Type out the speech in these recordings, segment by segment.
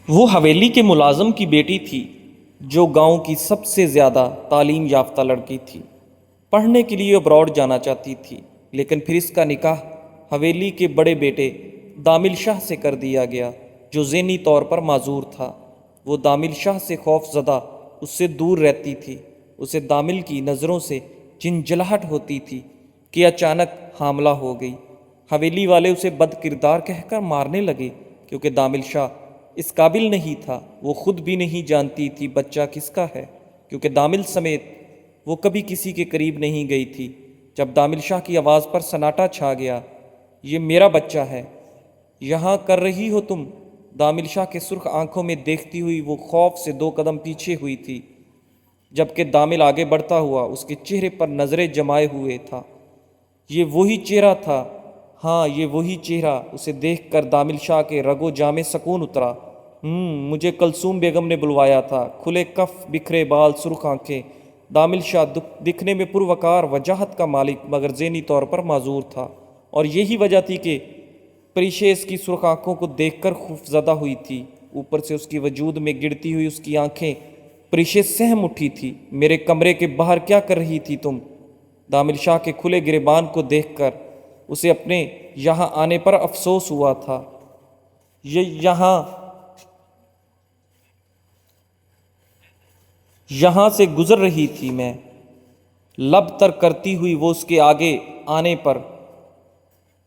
وہ حویلی کے ملازم کی بیٹی تھی جو گاؤں کی سب سے زیادہ تعلیم یافتہ لڑکی تھی۔ پڑھنے کے لیے ابراڈ جانا چاہتی تھی، لیکن پھر اس کا نکاح حویلی کے بڑے بیٹے دامل شاہ سے کر دیا گیا جو ذہنی طور پر معذور تھا۔ وہ دامل شاہ سے خوف زدہ اس سے دور رہتی تھی۔ اسے دامل کی نظروں سے جھنجھلاہٹ ہوتی تھی کہ اچانک حاملہ ہو گئی۔ حویلی والے اسے بد کردار کہہ کر مارنے لگے کیونکہ دامل شاہ اس قابل نہیں تھا۔ وہ خود بھی نہیں جانتی تھی بچہ کس کا ہے، کیونکہ دامل سمیت وہ کبھی کسی کے قریب نہیں گئی تھی۔ جب دامل شاہ کی آواز پر سناٹا چھا گیا، یہ میرا بچہ ہے، یہاں کر رہی ہو تم؟ دامل شاہ کے سرخ آنکھوں میں دیکھتی ہوئی وہ خوف سے 2 قدم پیچھے ہوئی تھی، جبکہ دامل آگے بڑھتا ہوا اس کے چہرے پر نظریں جمائے ہوئے تھا۔ یہ وہی چہرہ تھا، ہاں یہ وہی چہرہ۔ اسے دیکھ کر دامل شاہ کے رگ و جاں میں سکون اترا۔ مجھے کلثوم بیگم نے بلوایا تھا۔ کھلے کف، بکھرے بال، سرخ آنکھیں۔ دامل شاہ دکھنے میں پروقار وجاہت کا مالک مگر ذہنی طور پر معذور تھا، اور یہی وجہ تھی کہ پریشے اس کی سرخ آنکھوں کو دیکھ کر خوفزدہ ہوئی تھی۔ اوپر سے اس کی وجود میں گرتی ہوئی اس کی آنکھیں پریشے سہم اٹھی تھی۔ میرے کمرے کے باہر کیا کر رہی تھی تم؟ دامل شاہ کے کھلے گریبان کو دیکھ کر اسے اپنے یہاں آنے پر افسوس ہوا تھا۔ یہاں سے گزر رہی تھی میں، لب تر کرتی ہوئی وہ اس کے آگے آنے پر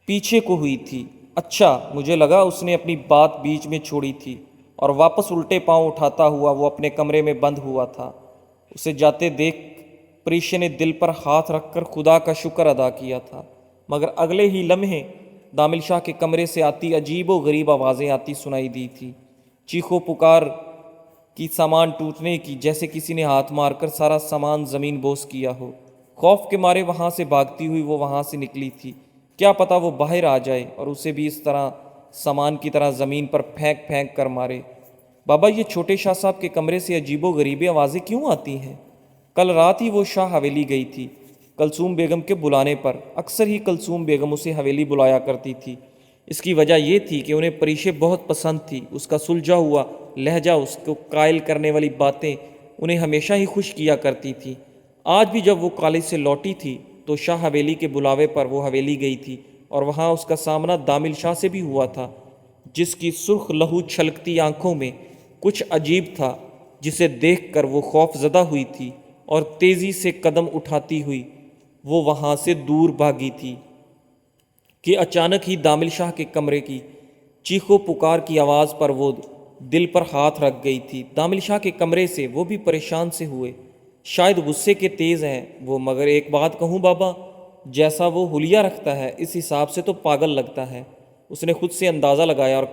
پیچھے کو ہوئی تھی۔ اچھا، مجھے لگا اس نے اپنی بات بیچ میں چھوڑی تھی، اور واپس الٹے پاؤں اٹھاتا ہوا وہ اپنے کمرے میں بند ہوا تھا۔ اسے جاتے دیکھ پریشے نے دل پر ہاتھ رکھ کر خدا کا شکر ادا کیا تھا، مگر اگلے ہی لمحے دامل شاہ کے کمرے سے آتی عجیب و غریب آوازیں آتی سنائی دی تھی، چیخو پکار کی، سامان ٹوٹنے کی، جیسے کسی نے ہاتھ مار کر سارا سامان زمین بوس کیا ہو۔ خوف کے مارے وہاں سے بھاگتی ہوئی وہ وہاں سے نکلی تھی، کیا پتا وہ باہر آ جائے اور اسے بھی اس طرح سامان کی طرح زمین پر پھینک پھینک کر مارے۔ بابا، یہ چھوٹے شاہ صاحب کے کمرے سے عجیب و غریب آوازیں کیوں آتی ہیں؟ کل رات ہی وہ شاہ حویلی گئی تھی کلثوم بیگم کے بلانے پر۔ اکثر ہی کلثوم بیگم اسے حویلی بلایا کرتی تھی۔ اس کی وجہ یہ تھی کہ انہیں پریشے بہت پسند تھی۔ اس کا سلجھا ہوا لہجہ، اس کو قائل کرنے والی باتیں انہیں ہمیشہ ہی خوش کیا کرتی تھی۔ آج بھی جب وہ کالج سے لوٹی تھی تو شاہ حویلی کے بلاوے پر وہ حویلی گئی تھی، اور وہاں اس کا سامنا دامل شاہ سے بھی ہوا تھا، جس کی سرخ لہو چھلکتی آنکھوں میں کچھ عجیب تھا، جسے دیکھ کر وہ خوف زدہ ہوئی تھی اور تیزی سے قدم اٹھاتی ہوئی وہ وہاں سے دور بھاگی تھی کہ اچانک ہی دامل شاہ کے کمرے کی چیخو پکار کی آواز پر وہ دل پر ہاتھ رکھ گئی تھی۔ دامل شاہ کے کمرے سے وہ بھی پریشان سے ہوئے، شاید غصے کے تیز ہیں وہ، مگر ایک بات کہوں بابا، جیسا وہ حلیہ رکھتا ہے اس حساب سے تو پاگل لگتا ہے۔ اس نے خود سے اندازہ لگایا اور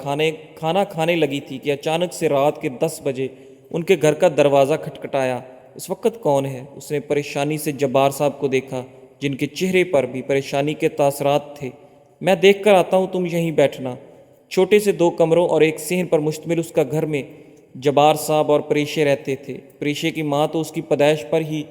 کھانا کھانے لگی تھی کہ اچانک سے رات کے 10 بجے ان کے گھر کا دروازہ کھٹکھٹایا۔ اس وقت کون ہے؟ اس نے پریشانی سے جبار صاحب کو دیکھا، جن کے چہرے پر بھی پریشانی کے تاثرات تھے۔ میں دیکھ کر آتا ہوں، تم یہیں بیٹھنا۔ چھوٹے سے 2 کمروں اور ایک صحن پر مشتمل اس کا گھر میں جبار صاحب اور پریشے رہتے تھے۔ پریشے کی ماں تو اس کی پیدائش پر ہی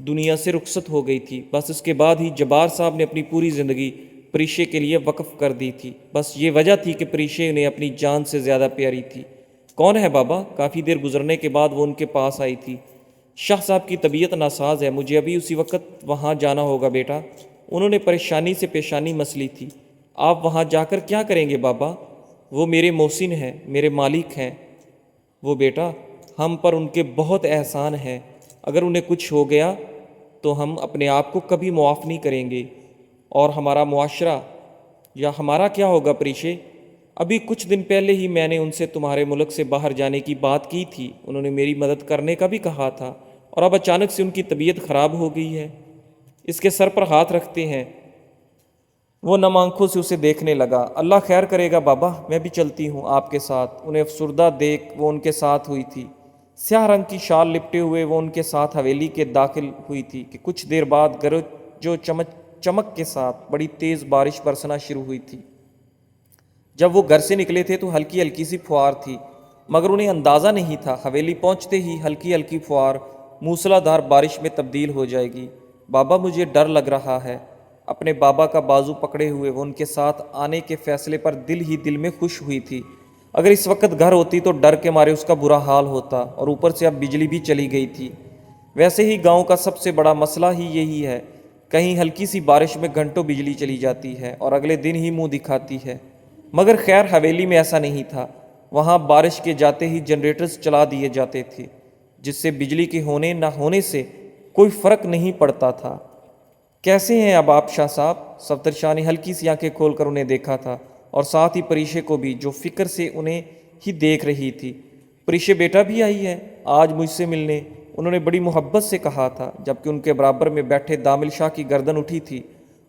دنیا سے رخصت ہو گئی تھی، بس اس کے بعد ہی جبار صاحب نے اپنی پوری زندگی پریشے کے لیے وقف کر دی تھی۔ بس یہ وجہ تھی کہ پریشے انہیں اپنی جان سے زیادہ پیاری تھی۔ کون ہے بابا؟ کافی دیر گزرنے کے بعد وہ ان کے پاس آئی تھی۔ شاہ صاحب کی طبیعت ناساز ہے، مجھے ابھی اسی وقت وہاں جانا ہوگا بیٹا۔ انہوں نے پریشانی سے پیشانی مسلی تھی۔ آپ وہاں جا کر کیا کریں گے بابا؟ وہ میرے محسن ہیں، میرے مالک ہیں وہ بیٹا، ہم پر ان کے بہت احسان ہے۔ اگر انہیں کچھ ہو گیا تو ہم اپنے آپ کو کبھی معاف نہیں کریں گے، اور ہمارا معاشرہ یا ہمارا کیا ہوگا پریشے؟ ابھی کچھ دن پہلے ہی میں نے ان سے تمہارے ملک سے باہر جانے کی بات کی تھی، انہوں نے میری مدد کرنے کا بھی کہا تھا، اور اب اچانک سے ان کی طبیعت خراب ہو گئی ہے۔ اس کے سر پر ہاتھ رکھتے ہیں وہ نم آنکھوں سے اسے دیکھنے لگا۔ اللہ خیر کرے گا بابا، میں بھی چلتی ہوں آپ کے ساتھ۔ انہیں افسردہ دیکھ وہ ان کے ساتھ ہوئی تھی۔ سیاہ رنگ کی شال لپٹے ہوئے وہ ان کے ساتھ حویلی کے داخل ہوئی تھی کہ کچھ دیر بعد گرج و چمک کے ساتھ بڑی تیز بارش برسنا شروع ہوئی تھی۔ جب وہ گھر سے نکلے تھے تو ہلکی ہلکی سی فوار تھی، مگر انہیں اندازہ نہیں تھا حویلی پہنچتے ہی ہلکی ہلکی فوار موسلا دھار بارش میں تبدیل ہو جائے گی۔ بابا، مجھے ڈر لگ رہا ہے۔ اپنے بابا کا بازو پکڑے ہوئے وہ ان کے ساتھ آنے کے فیصلے پر دل ہی دل میں خوش ہوئی تھی۔ اگر اس وقت گھر ہوتی تو ڈر کے مارے اس کا برا حال ہوتا، اور اوپر سے اب بجلی بھی چلی گئی تھی۔ ویسے ہی گاؤں کا سب سے بڑا مسئلہ ہی یہی ہے، کہیں ہلکی سی بارش میں گھنٹوں بجلی چلی جاتی ہے اور اگلے دن ہی منہ دکھاتی ہے۔ مگر خیر حویلی میں ایسا نہیں تھا، وہاں بارش کے جاتے ہی جنریٹرز چلا دیے جاتے تھے، جس سے بجلی کے ہونے نہ ہونے سے کوئی فرق نہیں پڑتا تھا۔ کیسے ہیں اب آپ شاہ صاحب؟ صفدر شاہ نے ہلکی سی آنکھیں کھول کر انہیں دیکھا تھا، اور ساتھ ہی پریشے کو بھی، جو فکر سے انہیں ہی دیکھ رہی تھی۔ پریشے بیٹا بھی آئی ہے آج مجھ سے ملنے، انہوں نے بڑی محبت سے کہا تھا، جبکہ ان کے برابر میں بیٹھے دامل شاہ کی گردن اٹھی تھی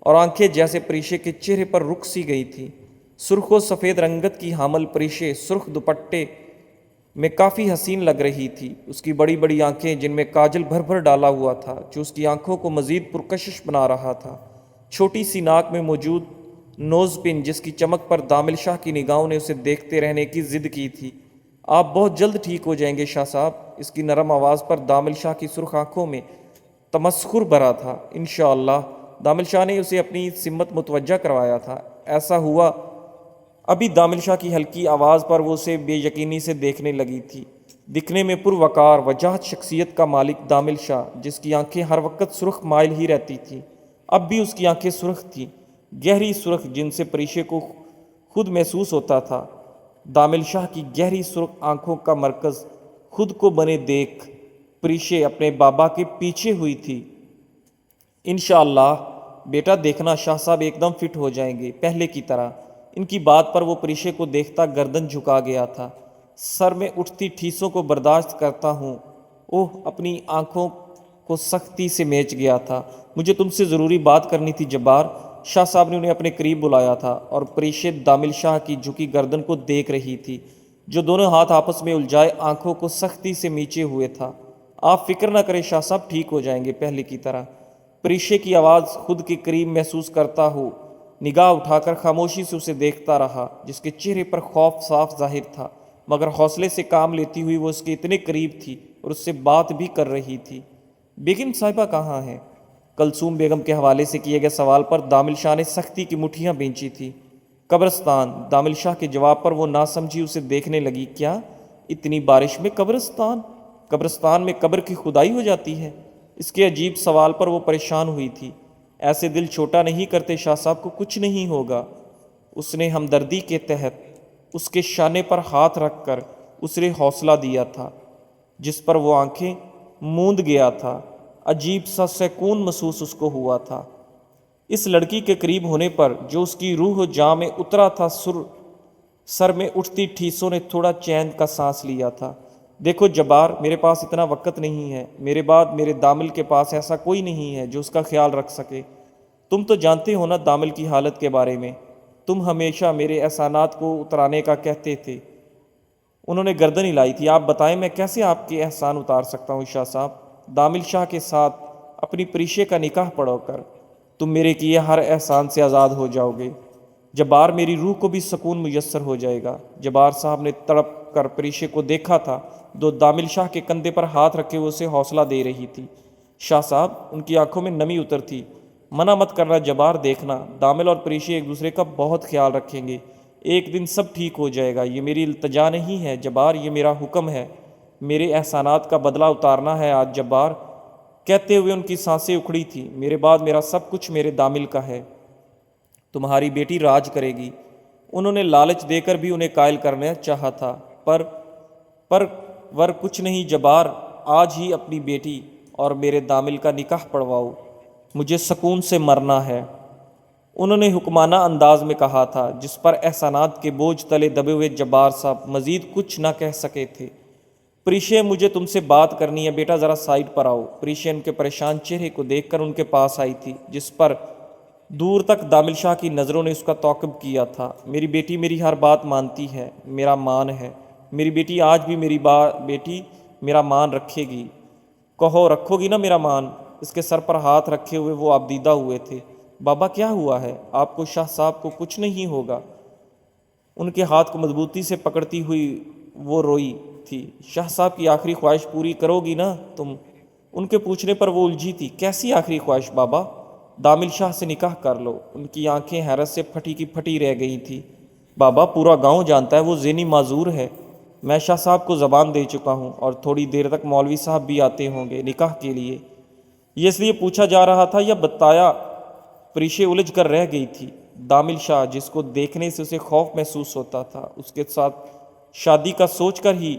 اور آنکھیں جیسے پریشے کے چہرے پر رک سی گئی تھیں۔ سرخ و سفید رنگت کی حامل پریشے سرخ دوپٹے میں کافی حسین لگ رہی تھی۔ اس کی بڑی بڑی آنکھیں جن میں کاجل بھر بھر ڈالا ہوا تھا، جو اس کی آنکھوں کو مزید پرکشش بنا رہا تھا، چھوٹی سی ناک میں موجود نوز پن جس کی چمک پر دامل شاہ کی نگاہوں نے اسے دیکھتے رہنے کی ضد کی تھی۔ آپ بہت جلد ٹھیک ہو جائیں گے شاہ صاحب، اس کی نرم آواز پر دامل شاہ کی سرخ آنکھوں میں تمسخر بھرا تھا۔ انشاءاللہ، دامل شاہ نے اسے اپنی سمت متوجہ کروایا تھا۔ ایسا ہوا ابھی دامل شاہ کی ہلکی آواز پر وہ اسے بے یقینی سے دیکھنے لگی تھی۔ دکھنے میں پروقار وجاہت شخصیت کا مالک دامل شاہ، جس کی آنکھیں ہر وقت سرخ مائل ہی رہتی تھیں، اب بھی اس کی آنکھیں سرخ تھیں، گہری سرخ، جن سے پریشے کو خود محسوس ہوتا تھا۔ دامل شاہ کی گہری سرخ آنکھوں کا مرکز خود کو بنے دیکھ پریشے اپنے بابا کے پیچھے ہوئی تھی۔ انشاءاللہ بیٹا دیکھنا شاہ صاحب ایک دم فٹ ہو جائیں گے پہلے کی طرح۔ ان کی بات پر وہ پریشے کو دیکھتا گردن جھکا گیا تھا۔ سر میں اٹھتی ٹھیسوں کو برداشت کرتا ہوں۔ اوہ، اپنی آنکھوں کو سختی سے میچ گیا تھا۔ مجھے تم سے ضروری بات کرنی تھی جبار۔ شاہ صاحب نے انہیں اپنے قریب بلایا تھا، اور پریشے دامل شاہ کی جھکی گردن کو دیکھ رہی تھی، جو دونوں ہاتھ آپس میں الجھائے آنکھوں کو سختی سے میچے ہوئے تھا۔ آپ فکر نہ کریں شاہ صاحب، ٹھیک ہو جائیں گے پہلے کی طرح۔ پریشے کی آواز خود کے قریب محسوس کرتا ہو نگاہ اٹھا کر خاموشی سے اسے دیکھتا رہا، جس کے چہرے پر خوف صاف ظاہر تھا، مگر حوصلے سے کام لیتی ہوئی وہ اس کے اتنے قریب تھی اور اس سے بات بھی کر رہی تھی۔ بیگم صاحبہ کہاں ہیں؟ کلثوم بیگم کے حوالے سے کیے گئے سوال پر دامل شاہ نے سختی کی مٹھیاں بھینچی تھی۔ قبرستان، دامل شاہ کے جواب پر وہ نہ سمجھی اسے دیکھنے لگی۔ کیا اتنی بارش میں قبرستان؟ قبرستان میں قبر کی کھدائی ہو جاتی ہے؟ اس کے عجیب سوال پر وہ پریشان ہوئی تھی۔ ایسے دل چھوٹا نہیں کرتے شاہ صاحب، کو کچھ نہیں ہوگا۔ اس نے ہمدردی کے تحت اس کے شانے پر ہاتھ رکھ کر اسے حوصلہ دیا تھا، جس پر وہ آنکھیں موند گیا تھا۔ عجیب سا سکون محسوس اس کو ہوا تھا اس لڑکی کے قریب ہونے پر، جو اس کی روح و جاں میں اترا تھا۔ سر میں اٹھتی ٹھیسوں نے تھوڑا چین کا سانس لیا تھا۔ دیکھو جبار، میرے پاس اتنا وقت نہیں ہے، میرے بعد میرے دامل کے پاس ایسا کوئی نہیں ہے جو اس کا خیال رکھ سکے۔ تم تو جانتے ہو نا دامل کی حالت کے بارے میں، تم ہمیشہ میرے احسانات کو اترانے کا کہتے تھے۔ انہوں نے گردن ہلائی تھی۔ آپ بتائیں میں کیسے آپ کے احسان اتار سکتا ہوں شاہ صاحب؟ دامل شاہ کے ساتھ اپنی پریشے کا نکاح پڑھو کر تم میرے کیے ہر احسان سے آزاد ہو جاؤ گے۔ جبار، میری روح کو بھی سکون میسر ہو جائے گا۔ جبار صاحب نے تڑپ کر پریشے کو دیکھا تھا، دو دامل شاہ کے کندھے پر ہاتھ رکھے وہ اسے حوصلہ دے رہی تھی۔ شاہ صاحب، ان کی آنکھوں میں نمی اتر تھی۔ منع مت کرنا جبار، دیکھنا دامل اور پریشے ایک دوسرے کا بہت خیال رکھیں گے، ایک دن سب ٹھیک ہو جائے گا۔ یہ میری التجا نہیں ہے جبار، یہ میرا حکم ہے، میرے احسانات کا بدلہ اتارنا ہے آج جبار۔ کہتے ہوئے ان کی سانسیں اکھڑی تھی۔ میرے بعد میرا سب کچھ میرے دامل کا ہے، تمہاری بیٹی راج کرے گی۔ انہوں نے لالچ دے کر بھی انہیں قائل کرنا چاہا تھا، پر ور کچھ نہیں جبار، آج ہی اپنی بیٹی اور میرے دامل کا نکاح پڑھواؤ، مجھے سکون سے مرنا ہے۔ انہوں نے حکمانہ انداز میں کہا تھا، جس پر احسانات کے بوجھ تلے دبے ہوئے جبار صاحب مزید کچھ نہ کہہ سکے تھے۔ پریشے، مجھے تم سے بات کرنی ہے، بیٹا ذرا سائڈ پر آؤ۔ پریشے ان کے پریشان چہرے کو دیکھ کر ان کے پاس آئی تھی، جس پر دور تک دامل شاہ کی نظروں نے اس کا تعاقب کیا تھا۔ میری بیٹی میری ہر بات مانتی ہے، میرا مان ہے، میری بیٹی آج بھی میری بیٹی میرا مان رکھے گی۔ کہو رکھو گی نا میرا مان؟ اس کے سر پر ہاتھ رکھے ہوئے وہ آبدیدہ ہوئے تھے۔ بابا کیا ہوا ہے آپ کو؟ شاہ صاحب کو کچھ نہیں ہوگا۔ ان کے ہاتھ کو مضبوطی سے پکڑتی ہوئی وہ روئی تھی۔ شاہ صاحب کی آخری خواہش پوری کرو گی نا تم؟ ان کے پوچھنے پر وہ الجھی تھی۔ کیسی آخری خواہش بابا؟ دامل شاہ سے نکاح کر لو۔ ان کی آنکھیں حیرت سے پھٹی کی پھٹی رہ گئی تھیں۔ بابا پورا گاؤں جانتا ہے وہ ذہنی معذور ہے۔ میں شاہ صاحب کو زبان دے چکا ہوں اور تھوڑی دیر تک مولوی صاحب بھی آتے ہوں گے نکاح کے لیے۔ یہ اس لیے پوچھا جا رہا تھا یا بتایا؟ پریشے الجھ کر رہ گئی تھی۔ دامل شاہ جس کو دیکھنے سے اسے خوف محسوس ہوتا تھا، اس کے ساتھ شادی کا سوچ کر ہی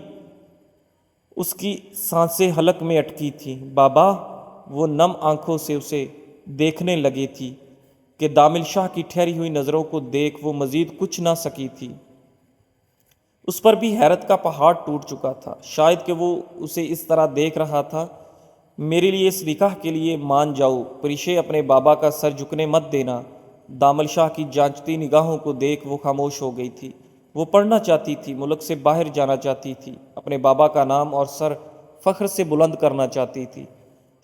اس کی سانسیں حلق میں اٹکی تھیں۔ بابا، وہ نم آنکھوں سے اسے دیکھنے لگی تھی کہ دامل شاہ کی ٹھہری ہوئی نظروں کو دیکھ وہ مزید کچھ نہ سکی تھی۔ اس پر بھی حیرت کا پہاڑ ٹوٹ چکا تھا، شاید کہ وہ اسے اس طرح دیکھ رہا تھا۔ میرے لیے اس نکاح کے لیے مان جاؤ پریشے، اپنے بابا کا سر جھکنے مت دینا۔ دامل شاہ کی جانچتی نگاہوں کو دیکھ وہ خاموش ہو گئی تھی۔ وہ پڑھنا چاہتی تھی، ملک سے باہر جانا چاہتی تھی، اپنے بابا کا نام اور سر فخر سے بلند کرنا چاہتی تھی۔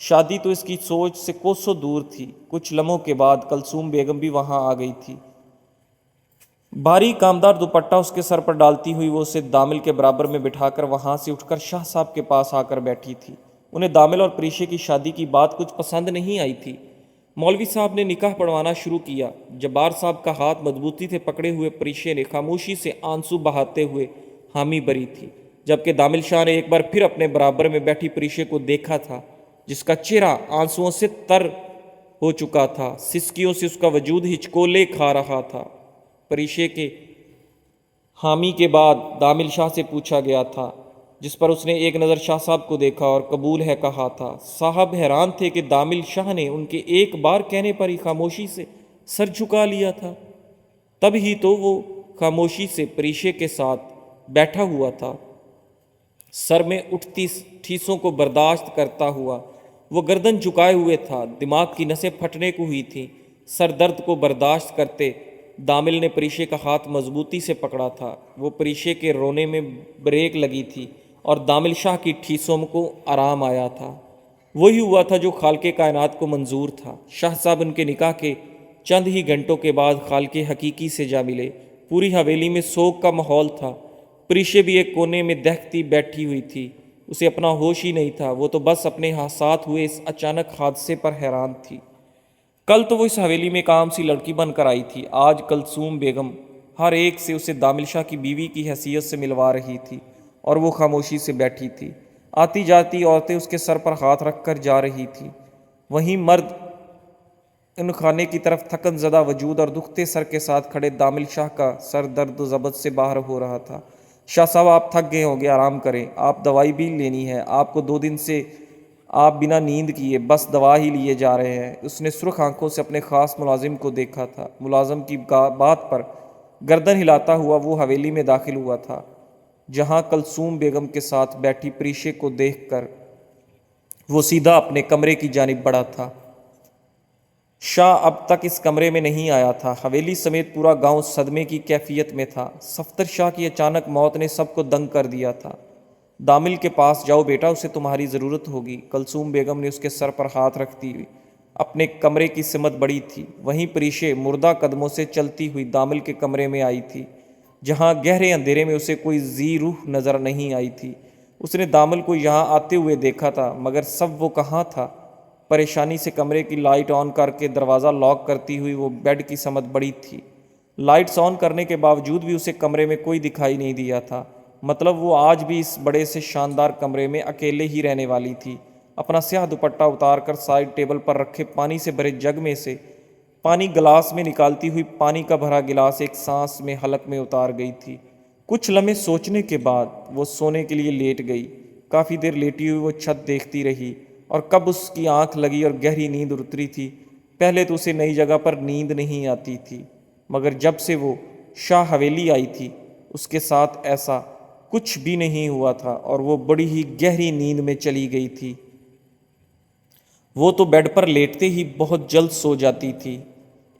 شادی تو اس کی سوچ سے کوسوں دور تھی۔ کچھ لمحوں کے بعد کلثوم بیگم بھی وہاں آ گئی تھی۔ بھاری کامدار دوپٹہ اس کے سر پر ڈالتی ہوئی وہ اسے دامل کے برابر میں بٹھا کر وہاں سے اٹھ کر شاہ صاحب کے پاس آ کر بیٹھی تھی۔ انہیں دامل اور پریشے کی شادی کی بات کچھ پسند نہیں آئی تھی۔ مولوی صاحب نے نکاح پڑھوانا شروع کیا۔ جبار صاحب کا ہاتھ مضبوطی سے پکڑے ہوئے پریشے نے خاموشی سے آنسو بہاتے ہوئے حامی بھری تھی، جبکہ دامل شاہ نے ایک بار پھر اپنے برابر میں بیٹھی پریشے کو دیکھا تھا، جس کا چہرہ آنسوؤں سے تر ہو چکا تھا، سسکیوں سے اس کا وجود ہچکولے کھا رہا تھا۔ پریشے کے حامی کے بعد دامل شاہ سے پوچھا گیا تھا، جس پر اس نے ایک نظر شاہ صاحب کو دیکھا اور قبول ہے کہا تھا۔ صاحب حیران تھے کہ دامل شاہ نے ان کے ایک بار کہنے پر ہی خاموشی سے سر جھکا لیا تھا۔ تب ہی تو وہ خاموشی سے پریشے کے ساتھ بیٹھا ہوا تھا، سر میں اٹھتی ٹھیسوں کو برداشت کرتا ہوا۔ وہ گردن جھکائے ہوئے تھا، دماغ کی نسیں پھٹنے کو ہوئی تھیں۔ سر درد کو برداشت کرتے دامل نے پریشے کا ہاتھ مضبوطی سے پکڑا تھا۔ وہ پریشے کے رونے میں بریک لگی تھی اور دامل شاہ کی ٹھیسوں کو آرام آیا تھا۔ وہی ہوا تھا جو خالق کائنات کو منظور تھا۔ شاہ صاحب ان کے نکاح کے چند ہی گھنٹوں کے بعد خالق حقیقی سے جا ملے۔ پوری حویلی میں سوگ کا ماحول تھا۔ پریشے بھی ایک کونے میں دہتی بیٹھی ہوئی تھی، اسے اپنا ہوش ہی نہیں تھا۔ وہ تو بس اپنے ساتھ ہوئے اس اچانک حادثے پر حیران تھی۔ کل تو وہ اس حویلی میں ایک عام سی لڑکی بن کر آئی تھی، آج کلثوم بیگم ہر ایک سے اسے دامل شاہ کی بیوی کی حیثیت سے ملوا رہی تھی، اور وہ خاموشی سے بیٹھی تھی۔ آتی جاتی عورتیں اس کے سر پر ہاتھ رکھ کر جا رہی تھیں، وہیں مرد ان خانے کی طرف تھکن زدہ وجود اور دکھتے سر کے ساتھ کھڑے دامل شاہ کا سر درد و ضبط سے باہر ہو رہا تھا۔ شاہ صاحب، آپ تھک گئے ہوں گے، آرام کریں، آپ دوائی بھی لینی ہے، آپ کو 2 دن سے آپ بنا نیند کیے بس دوا ہی لیے جا رہے ہیں۔ اس نے سرخ آنکھوں سے اپنے خاص ملازم کو دیکھا تھا۔ ملازم کی بات پر گردن ہلاتا ہوا وہ حویلی میں داخل ہوا تھا، جہاں کلثوم بیگم کے ساتھ بیٹھی پریشے کو دیکھ کر وہ سیدھا اپنے کمرے کی جانب بڑھا تھا۔ شاہ اب تک اس کمرے میں نہیں آیا تھا۔ حویلی سمیت پورا گاؤں صدمے کی کیفیت میں تھا۔ صفدر شاہ کی اچانک موت نے سب کو دنگ کر دیا تھا۔ دامل کے پاس جاؤ بیٹا، اسے تمہاری ضرورت ہوگی۔ کلثوم بیگم نے اس کے سر پر ہاتھ رکھتی ہوئی اپنے کمرے کی سمت بڑھی تھی۔ وہیں پریشے مردہ قدموں سے چلتی ہوئی دامل کے کمرے میں آئی تھی، جہاں گہرے اندھیرے میں اسے کوئی ذی روح نظر نہیں آئی تھی۔ اس نے دامل کو یہاں آتے ہوئے دیکھا تھا، مگر سب وہ کہاں تھا؟ پریشانی سے کمرے کی لائٹ آن کر کے دروازہ لاک کرتی ہوئی وہ بیڈ کی سمت بڑھی تھی۔ لائٹس آن کرنے کے باوجود بھی اسے کمرے میں کوئی دکھائی نہیں دیا تھا، مطلب وہ آج بھی اس بڑے سے شاندار کمرے میں اکیلے ہی رہنے والی تھی۔ اپنا سیاہ دوپٹہ اتار کر سائڈ ٹیبل پر رکھے پانی سے بھرے جگ میں سے پانی گلاس میں نکالتی ہوئی پانی کا بھرا گلاس ایک سانس میں حلق میں اتار گئی تھی۔ کچھ لمحے سوچنے کے بعد وہ سونے کے لیے لیٹ گئی۔ کافی دیر لیٹی ہوئی وہ چھت دیکھتی رہی، اور کب اس کی آنکھ لگی اور گہری نیند اتری تھی۔ پہلے تو اسے نئی جگہ پر نیند نہیں آتی تھی، مگر جب سے وہ شاہ حویلی آئی تھی اس کے ساتھ ایسا کچھ بھی نہیں ہوا تھا، اور وہ بڑی ہی گہری نیند میں چلی گئی تھی۔ وہ تو بیڈ پر لیٹتے ہی بہت جلد سو جاتی تھی۔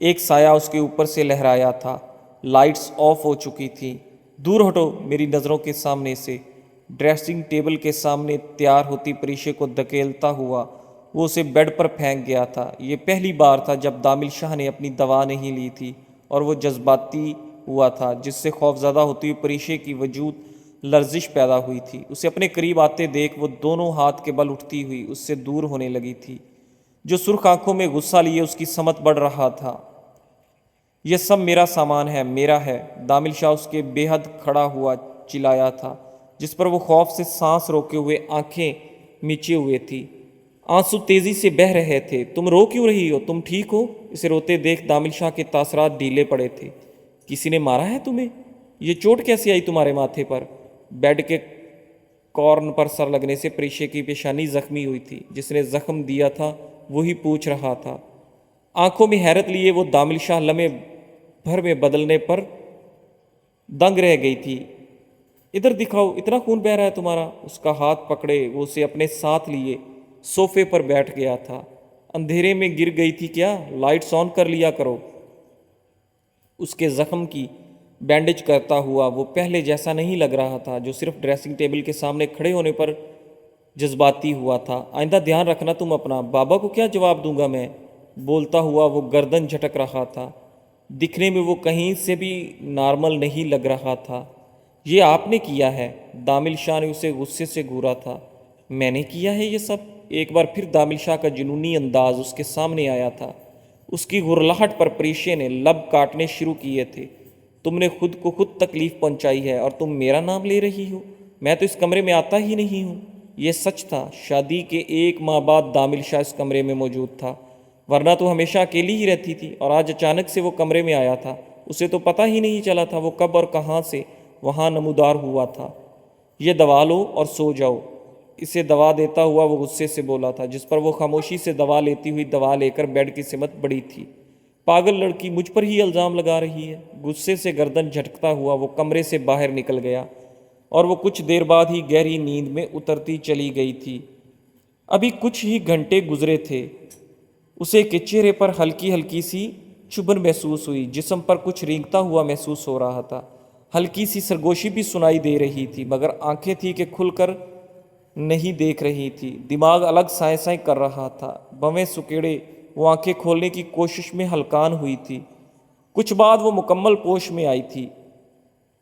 ایک سایہ اس کے اوپر سے لہرایا تھا۔ لائٹس آف ہو چکی تھیں۔ دور ہٹو میری نظروں کے سامنے سے۔ ڈریسنگ ٹیبل کے سامنے تیار ہوتی پریشے کو دھکیلتا ہوا وہ اسے بیڈ پر پھینک گیا تھا۔ یہ پہلی بار تھا جب دامل شاہ نے اپنی دوا نہیں لی تھی، اور وہ جذباتی ہوا تھا، جس سے خوفزدہ ہوتی ہوئی پریشے کی وجود لرزش پیدا ہوئی تھی۔ اسے اپنے قریب آتے دیکھ وہ دونوں ہاتھ کے بل اٹھتی ہوئی اس سے دور ہونے لگی تھی۔ جو سرخ آنکھوں میں غصہ لیے اس کی سمت بڑھ رہا تھا، یہ سب میرا سامان ہے، میرا ہے۔ دامل شاہ اس کے بے حد کھڑا ہوا چلایا تھا، جس پر وہ خوف سے سانس روکے ہوئے آنکھیں میچے ہوئے تھی۔ آنسو تیزی سے بہہ رہے تھے۔ تم رو کیوں رہی ہو؟ تم ٹھیک ہو؟ اسے روتے دیکھ دامل شاہ کے تاثرات ڈھیلے پڑے تھے۔ کسی نے مارا ہے تمہیں؟ یہ چوٹ کیسے آئی تمہارے ماتھے پر؟ بیڈ کے کارن پر سر لگنے سے پریشے کی پیشانی زخمی ہوئی تھی۔ جس نے زخم دیا تھا وہی پوچھ رہا تھا۔ آنکھوں میں حیرت لیے وہ دامل شاہ لمحے بھر میں بدلنے پر دنگ رہ گئی تھی۔ ادھر دکھاؤ، اتنا خون بہہ رہا ہے تمہارا؟ اس کا ہاتھ پکڑے وہ اسے اپنے ساتھ لیے صوفے پر بیٹھ گیا تھا۔ اندھیرے میں گر گئی تھی کیا؟ لائٹس آن کر لیا کرو۔ اس کے زخم کی بینڈیج کرتا ہوا وہ پہلے جیسا نہیں لگ رہا تھا، جو صرف ڈریسنگ ٹیبل کے سامنے کھڑے ہونے پر جذباتی ہوا تھا۔ آئندہ دھیان رکھنا تم اپنا۔ بابا کو کیا جواب دوں گا میں؟ بولتا ہوا وہ گردن جھٹک رہا تھا۔ دکھنے میں وہ کہیں سے بھی نارمل نہیں لگ رہا تھا۔ یہ آپ نے کیا ہے؟ دامل شاہ نے اسے غصے سے گھورا تھا۔ میں نے کیا ہے یہ سب؟ ایک بار پھر دامل شاہ کا جنونی انداز اس کے سامنے آیا تھا۔ اس کی غرلاہٹ پر پریشے نے لب کاٹنے شروع کیے تھے۔ تم نے خود کو خود تکلیف پہنچائی ہے اور تم میرا نام لے رہی ہو؟ میں تو اس کمرے میں آتا ہی نہیں ہوں۔ یہ سچ تھا۔ شادی کے 1 ماہ بعد دامل شاہ اس کمرے میں موجود تھا، ورنہ تو ہمیشہ اکیلی ہی رہتی تھی، اور آج اچانک سے وہ کمرے میں آیا تھا۔ اسے تو پتہ ہی نہیں چلا تھا وہ کب اور کہاں سے وہاں نمودار ہوا تھا۔ یہ دوا لو اور سو جاؤ، اسے دوا دیتا ہوا وہ غصے سے بولا تھا، جس پر وہ خاموشی سے دوا لیتی ہوئی دوا لے کر بیڈ کی سمت بڑھی تھی۔ پاگل لڑکی، مجھ پر ہی الزام لگا رہی ہے۔ غصے سے گردن جھٹکتا ہوا وہ کمرے سے باہر نکل گیا، اور وہ کچھ دیر بعد ہی گہری نیند میں اترتی چلی گئی تھی۔ ابھی کچھ ہی گھنٹے گزرے تھے، اسے کے چہرے پر ہلکی ہلکی سی چبھن محسوس ہوئی، جسم پر کچھ رینگتا ہوا محسوس ہو رہا تھا، ہلکی سی سرگوشی بھی سنائی دے رہی تھی، مگر آنکھیں تھی کہ کھل کر نہیں دیکھ رہی تھی۔ دماغ الگ سائیں سائیں کر رہا تھا، بویں سکیڑے وہ آنکھیں کھولنے کی کوشش میں ہلکان ہوئی تھی۔ کچھ بعد وہ مکمل پوش میں آئی تھی۔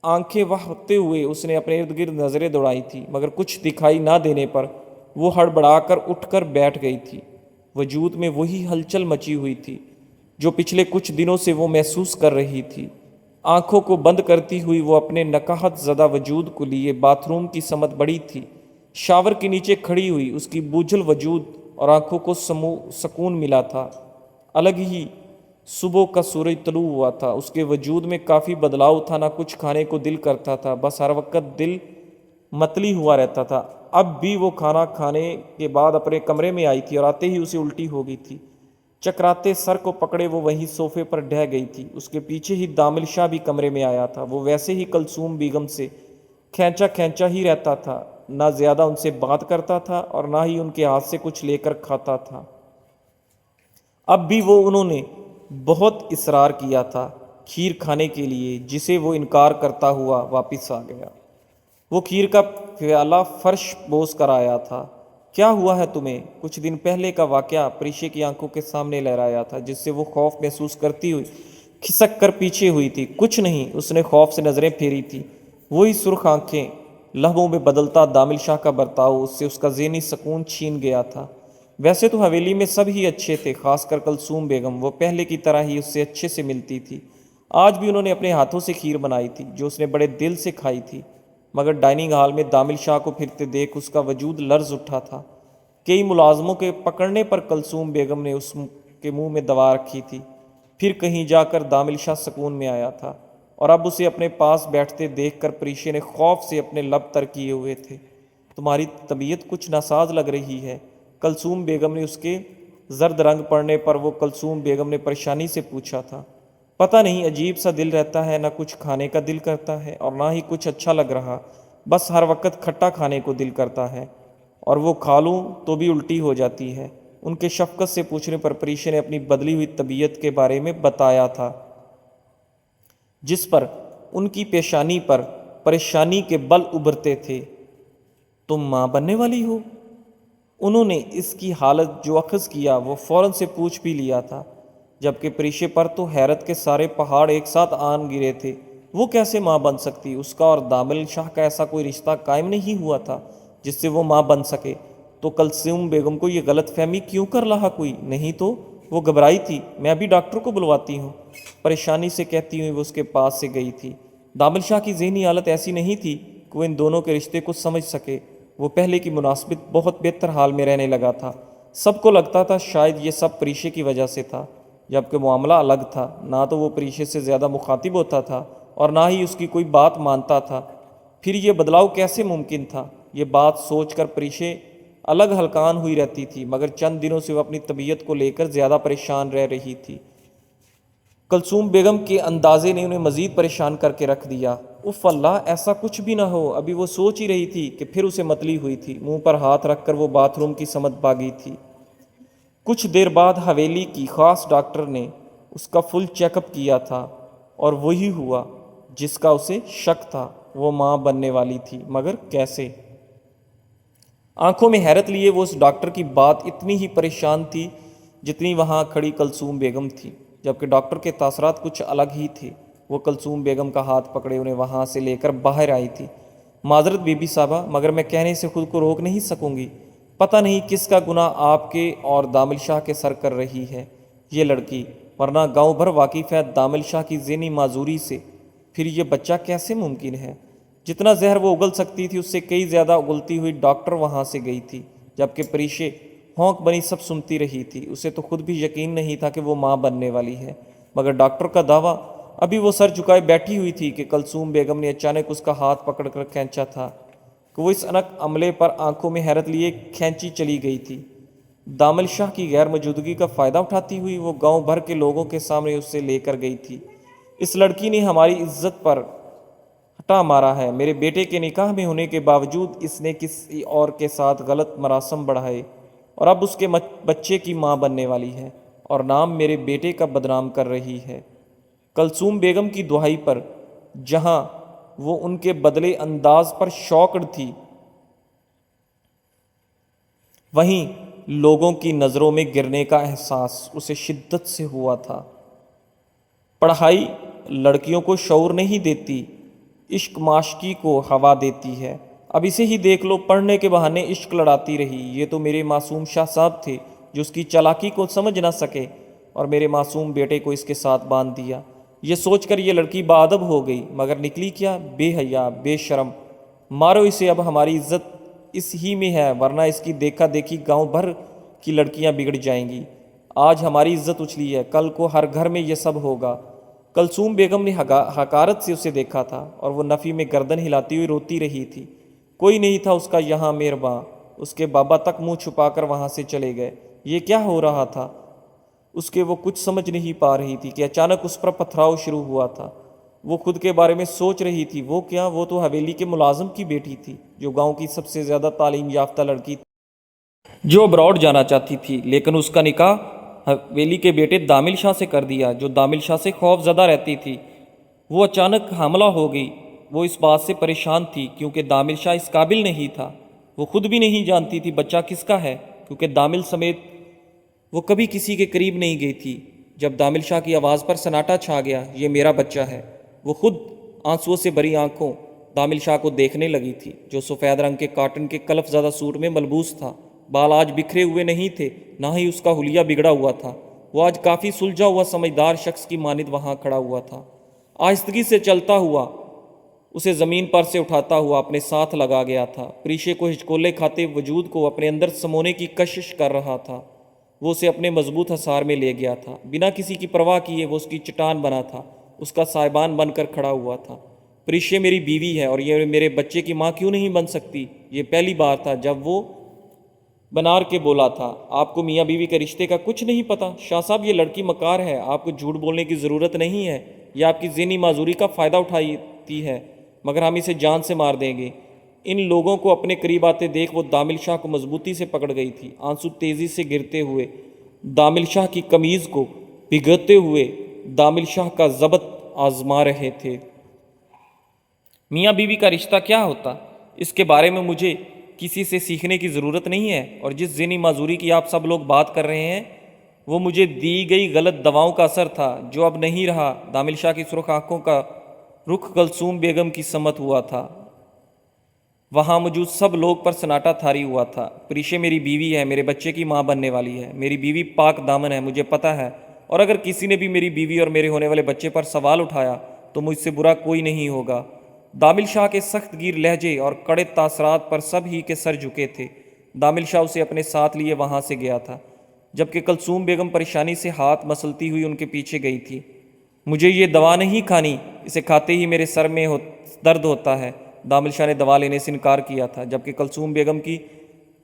آنکھیں وہتے ہوئے اس نے اپنے ارد گرد نظریں دوڑائی تھی، مگر کچھ دکھائی نہ دینے پر وہ ہڑبڑا کر اٹھ کر بیٹھ گئی تھی۔ وجود میں وہی ہلچل مچی ہوئی تھی جو پچھلے کچھ دنوں سے وہ محسوس کر رہی تھی۔ آنکھوں کو بند کرتی ہوئی وہ اپنے نکاحت زدہ وجود کو لیے باتھ روم کی سمت بڑھی تھی۔ شاور کے نیچے کھڑی ہوئی اس کی بوجھل وجود اور آنکھوں کو سکون ملا تھا۔ الگ ہی صبح کا سورج طلوع ہوا تھا، اس کے وجود میں کافی بدلاؤ تھا، نہ کچھ کھانے کو دل کرتا تھا، بس ہر وقت دل متلی ہوا رہتا تھا۔ اب بھی وہ کھانا کھانے کے بعد اپنے کمرے میں آئی تھی اور آتے ہی اسے الٹی ہو گئی تھی۔ چکراتے سر کو پکڑے وہ وہیں صوفے پر ڈھہ گئی تھی۔ اس کے پیچھے ہی دامل شاہ بھی کمرے میں آیا تھا۔ وہ ویسے ہی کلثوم بیگم سے کھینچا کھینچا ہی رہتا تھا، نہ زیادہ ان سے بات کرتا تھا اور نہ ہی ان کے ہاتھ سے کچھ لے کر کھاتا تھا۔ اب بھی انہوں نے بہت اصرار کیا تھا کھیر کھانے کے لیے، جسے وہ انکار کرتا ہوا واپس آ گیا۔ وہ کھیر کا پیالہ فرش بوس کر آیا تھا۔ کیا ہوا ہے تمہیں؟ کچھ دن پہلے کا واقعہ پریشے کی آنکھوں کے سامنے لہرایا تھا، جس سے وہ خوف محسوس کرتی ہوئی کھسک کر پیچھے ہوئی تھی۔ کچھ نہیں، اس نے خوف سے نظریں پھیری تھی۔ وہی سرخ آنکھیں، لہبوں میں بدلتا دامل شاہ کا برتاؤ اس سے اس کا ذہنی سکون چھین گیا تھا۔ ویسے تو حویلی میں سب ہی اچھے تھے، خاص کر کلثوم بیگم، وہ پہلے کی طرح ہی اس سے اچھے سے ملتی تھی۔ آج بھی انہوں نے اپنے ہاتھوں سے کھیر بنائی تھی، جو اس نے بڑے دل سے کھائی تھی، مگر ڈائننگ ہال میں دامل شاہ کو پھرتے دیکھ اس کا وجود لرز اٹھا تھا۔ کئی ملازموں کے پکڑنے پر کلثوم بیگم نے اس کے منہ میں دوا رکھی تھی، پھر کہیں جا کر دامل شاہ سکون میں آیا تھا، اور اب اسے اپنے پاس بیٹھتے دیکھ کر پریشے نے خوف سے اپنے لب تر کیے ہوئے تھے۔ تمہاری طبیعت کچھ ناساز لگ رہی ہے، کلثوم بیگم نے اس کے زرد رنگ پڑنے پر وہ کلثوم بیگم نے پریشانی سے پوچھا تھا۔ پتہ نہیں، عجیب سا دل رہتا ہے، نہ کچھ کھانے کا دل کرتا ہے اور نہ ہی کچھ اچھا لگ رہا، بس ہر وقت کھٹا کھانے کو دل کرتا ہے، اور وہ کھا لوں تو بھی الٹی ہو جاتی ہے۔ ان کے شفقت سے پوچھنے پر پریشے نے اپنی بدلی ہوئی طبیعت کے بارے میں بتایا تھا، جس پر ان کی پیشانی پر پریشانی کے بل ابھرتے تھے۔ تم ماں بننے والی ہو؟ انہوں نے اس کی حالت جو اخذ کیا وہ فوراً سے پوچھ بھی لیا تھا، جبکہ پریشے پر تو حیرت کے سارے پہاڑ ایک ساتھ آن گرے تھے۔ وہ کیسے ماں بن سکتی؟ اس کا اور دامل شاہ کا ایسا کوئی رشتہ قائم نہیں ہوا تھا جس سے وہ ماں بن سکے، تو کلثوم بیگم کو یہ غلط فہمی کیوں کر رہا؟ کوئی نہیں تو وہ گھبرائی تھی۔ میں ابھی ڈاکٹر کو بلواتی ہوں، پریشانی سے کہتی ہوئی وہ اس کے پاس سے گئی تھی۔ دامل شاہ کی ذہنی حالت ایسی نہیں تھی کہ وہ ان دونوں کے رشتے کو سمجھ سکے۔ وہ پہلے کی مناسبت بہت بہتر حال میں رہنے لگا تھا۔ سب کو لگتا تھا شاید یہ سب پریشے کی وجہ سے تھا، جبکہ معاملہ الگ تھا۔ نہ تو وہ پریشے سے زیادہ مخاطب ہوتا تھا اور نہ ہی اس کی کوئی بات مانتا تھا۔ پھر یہ بدلاؤ کیسے ممکن تھا؟ یہ بات سوچ کر پریشے الگ ہلکان ہوئی رہتی تھی، مگر چند دنوں سے وہ اپنی طبیعت کو لے کر زیادہ پریشان رہ رہی تھی۔ کلثوم بیگم کے اندازے نے انہیں مزید پریشان کر کے رکھ دیا۔ اف اللہ، ایسا کچھ بھی نہ ہو۔ ابھی وہ سوچ ہی رہی تھی کہ پھر اسے متلی ہوئی تھی۔ منہ پر ہاتھ رکھ کر وہ باتھ روم کی سمت بھاگی تھی۔ کچھ دیر بعد حویلی کی خاص ڈاکٹر نے اس کا فل چیک اپ کیا تھا، اور وہی ہوا جس کا اسے شک تھا۔ وہ ماں بننے والی تھی، مگر کیسے؟ آنکھوں میں حیرت لیے وہ اس ڈاکٹر کی بات اتنی ہی پریشان تھی جتنی وہاں کھڑی کلثوم بیگم تھی، جبکہ ڈاکٹر کے تاثرات کچھ الگ ہی تھے۔ وہ کلثوم بیگم کا ہاتھ پکڑے انہیں وہاں سے لے کر باہر آئی تھی۔ معذرت بی بی صاحبہ، مگر میں کہنے سے خود کو روک نہیں سکوں گی۔ پتہ نہیں کس کا گناہ آپ کے اور دامل شاہ کے سر کر رہی ہے یہ لڑکی، ورنہ گاؤں بھر واقف ہے دامل شاہ کی ذہنی معذوری سے۔ پھر یہ بچہ کیسے ممکن ہے؟ جتنا زہر وہ اگل سکتی تھی اس سے کئی زیادہ اگلتی ہوئی ڈاکٹر وہاں سے گئی تھی، جبکہ پریشے ہونک بنی سب سنتی رہی تھی۔ اسے تو خود بھی یقین نہیں تھا کہ وہ ماں بننے والی ہے، مگر ڈاکٹر کا دعویٰ۔ ابھی وہ سر جھکائے بیٹھی ہوئی تھی کہ کلثوم بیگم نے اچانک اس کا ہاتھ پکڑ کر کھینچا تھا کہ وہ اس انک عملے پر آنکھوں میں حیرت لیے کھینچی چلی گئی تھی۔ دامل شاہ کی غیر موجودگی کا فائدہ اٹھاتی ہوئی وہ گاؤں بھر کے لوگوں کے سامنے اس سے لے کر گئی تھی۔ اس لڑکی نے ہماری عزت پر ہٹا مارا ہے۔ میرے بیٹے کے نکاح میں ہونے کے باوجود اس نے کسی اور کے ساتھ غلط مراسم بڑھائے، اور اب اس کے بچے کی ماں بننے والی ہے اور نام میرے بیٹے کا بدنام کر رہی ہے۔ کلثوم بیگم کی دہائی پر جہاں وہ ان کے بدلے انداز پر شاکڈ تھی، وہیں لوگوں کی نظروں میں گرنے کا احساس اسے شدت سے ہوا تھا۔ پڑھائی لڑکیوں کو شعور نہیں دیتی، عشق معاشقی کو ہوا دیتی ہے۔ اب اسے ہی دیکھ لو، پڑھنے کے بہانے عشق لڑاتی رہی۔ یہ تو میرے معصوم شاہ صاحب تھے جو اس کی چالاکی کو سمجھ نہ سکے اور میرے معصوم بیٹے کو اس کے ساتھ باندھ دیا۔ یہ سوچ کر یہ لڑکی باادب ہو گئی، مگر نکلی کیا؟ بے حیا، بے شرم۔ مارو اسے، اب ہماری عزت اس ہی میں ہے، ورنہ اس کی دیکھا دیکھی گاؤں بھر کی لڑکیاں بگڑ جائیں گی۔ آج ہماری عزت اچھلی ہے، کل کو ہر گھر میں یہ سب ہوگا۔ کلثوم بیگم نے حقارت سے اسے دیکھا تھا اور وہ نفی میں گردن ہلاتی ہوئی روتی رہی تھی۔ کوئی نہیں تھا اس کا یہاں مہرباں۔ اس کے بابا تک منہ چھپا کر وہاں سے چلے گئے۔ یہ کیا ہو رہا تھا؟ اس کے وہ کچھ سمجھ نہیں پا رہی تھی کہ اچانک اس پر پتھراؤ شروع ہوا تھا۔ وہ خود کے بارے میں سوچ رہی تھی۔ وہ کیا؟ وہ تو حویلی کے ملازم کی بیٹی تھی، جو گاؤں کی سب سے زیادہ تعلیم یافتہ لڑکی تھی، جو ابراڈ جانا چاہتی تھی، لیکن اس کا نکاح حویلی کے بیٹے دامل شاہ سے کر دیا، جو دامل شاہ سے خوف زدہ رہتی تھی۔ وہ اچانک حاملہ ہو گئی۔ وہ اس بات سے پریشان تھی کیونکہ دامل شاہ اس قابل نہیں تھا۔ وہ خود بھی نہیں جانتی تھی بچہ کس کا ہے، کیونکہ دامل سمیت وہ کبھی کسی کے قریب نہیں گئی تھی۔ جب دامل شاہ کی آواز پر سناٹا چھا گیا، یہ میرا بچہ ہے، وہ خود آنسوؤں سے بھری آنکھوں دامل شاہ کو دیکھنے لگی تھی، جو سفید رنگ کے کاٹن کے کلف زدہ سوٹ میں ملبوس تھا۔ بال آج بکھرے ہوئے نہیں تھے، نہ ہی اس کا حلیہ بگڑا ہوا تھا۔ وہ آج کافی سلجھا ہوا سمجھدار شخص کی مانند وہاں کھڑا ہوا تھا، آہستگی سے چلتا ہوا، اسے زمین پر سے اٹھاتا ہوا اپنے ساتھ لگا گیا تھا۔ پریشے کو ہچکولے کھاتے وجود کو اپنے اندر سمونے کی کشش کر رہا تھا۔ وہ اسے اپنے مضبوط حصار میں لے گیا تھا، بنا کسی کی پرواہ کیے وہ اس کی چٹان بنا تھا، اس کا سائبان بن کر کھڑا ہوا تھا۔ پریشے میری بیوی ہے اور یہ میرے بچے کی ماں کیوں نہیں بن سکتی؟ یہ پہلی بار تھا جب وہ بنار کے بولا تھا۔ آپ کو میاں بیوی کے رشتے کا کچھ نہیں پتا؟ شاہ صاحب، یہ لڑکی مکار ہے، آپ کو جھوٹ بولنے کی ضرورت نہیں ہے، یہ آپ کی ذہنی معذوری کا فائدہ اٹھاتی ہے، مگر ہم اسے جان سے مار دیں گے۔ ان لوگوں کو اپنے قریب آتے دیکھ وہ دامل شاہ کو مضبوطی سے پکڑ گئی تھی۔ آنسو تیزی سے گرتے ہوئے دامل شاہ کی قمیض کو بھگوتے ہوئے دامل شاہ کا ضبط آزما رہے تھے۔ میاں بیوی کا رشتہ کیا ہوتا؟ اس کے بارے میں مجھے کسی سے سیکھنے کی ضرورت نہیں ہے، اور جس ذہنی معذوری کی آپ سب لوگ بات کر رہے ہیں وہ مجھے دی گئی غلط دواؤں کا اثر تھا، جو اب نہیں رہا۔ دامل شاہ کی سرخ آنکھوں کا رخ کلثوم بیگم کی سمت ہوا تھا۔ وہاں موجود سب لوگ پر سناٹا تھاری ہوا تھا۔ پریشے میری بیوی ہے، میرے بچے کی ماں بننے والی ہے، میری بیوی پاک دامن ہے، مجھے پتہ ہے، اور اگر کسی نے بھی میری بیوی اور میرے ہونے والے بچے پر سوال اٹھایا تو مجھ سے برا کوئی نہیں ہوگا۔ دامل شاہ کے سخت گیر لہجے اور کڑے تاثرات پر سب ہی کے سر جھکے تھے۔ دامل شاہ اسے اپنے ساتھ لیے وہاں سے گیا تھا، جبکہ کلثوم بیگم پریشانی سے ہاتھ مسلتی ہوئی ان کے پیچھے گئی تھی۔ مجھے یہ دوا نہیں کھانی، اسے کھاتے ہی میرے سر میں درد ہوتا ہے۔ دامل شاہ نے دوا لینے سے انکار کیا تھا، جبکہ کلثوم بیگم کی